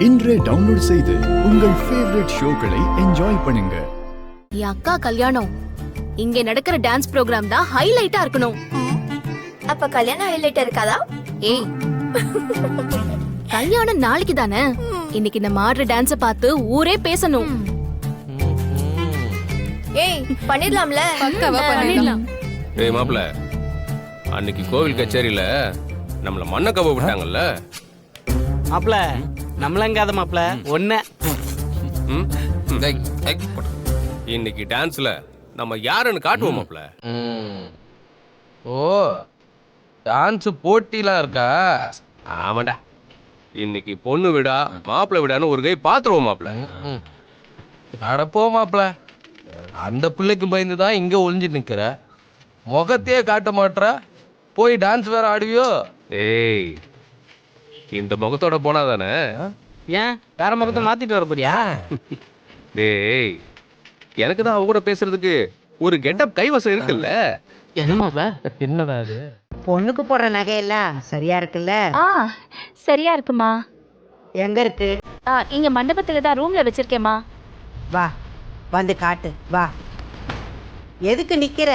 இன்றே டவுன்லோட் செய்து உங்கள் ஃபேவரட் ஷோக்களை என்ஜாய் பண்ணுங்க. என் அக்கா கல்யாணம், இங்க நடக்கிற டான்ஸ் ப்ரோகிராம் தான் ஹைலைட்டா இருக்கணும். அப்ப கல்யாணம் ஹைலைட்டா இருக்காதா? ஏய், கல்யாணம் நாளைக்கு தானே. இன்னைக்கு நம்ம ஆடுற டான்ஸ பார்த்து ஊரே பேசணும். ஏய், பண்ணிடலாம்ல? பண்ணிடலாம். ஏய் மாப்ள, அன்னைக்கு கோவில் கச்சேரியில நம்மள மண்ண கவ விட்டாங்கல்ல. மாப்ள நம்மளங்காத மாப்ள ஒண்ணு. இன்னைக்கு டான்ஸ்ல நம்ம யாருன்னு காட்டுவோம் மாப்ள. ஓ, டான்ஸ் போட்டிலாம் இருக்கா? ஆமாடா, இன்னைக்கு பொண்ணு விடா மாப்பிள்ள விடான்னு ஒரு கை பாத்துருவோம் மாப்ள. அடப்போ மாப்ள, அந்த பிள்ளைக்கு பயந்து தான் இங்க ஒளிஞ்சு நிக்கிற. முகத்தையே காட்ட மாட்ற, போய் டான்ஸ் வேற ஆடுவியோ? ஏய், இந்த முகத்தோட போனா தானே. ஏன் வேற முகத்தை மாத்திட்டு வர போறியா? டேய், எனக்கு தான் அவ கூட பேசுறதுக்கு ஒரு கெட்டப் கைவசம் இருக்குல்ல. என்ன மாப்ள? என்னடா அது? பொண்ணுக்கு போடுற நகையெல்லாம் சரியா இருக்குல்ல? சரியா இருக்குமா? எங்க இருக்கு? இங்க மண்டபத்துல தான் ரூம்ல வச்சிருக்கேம்மா. வா, வந்து காட்டு வா. எதுக்கு நிக்கிற?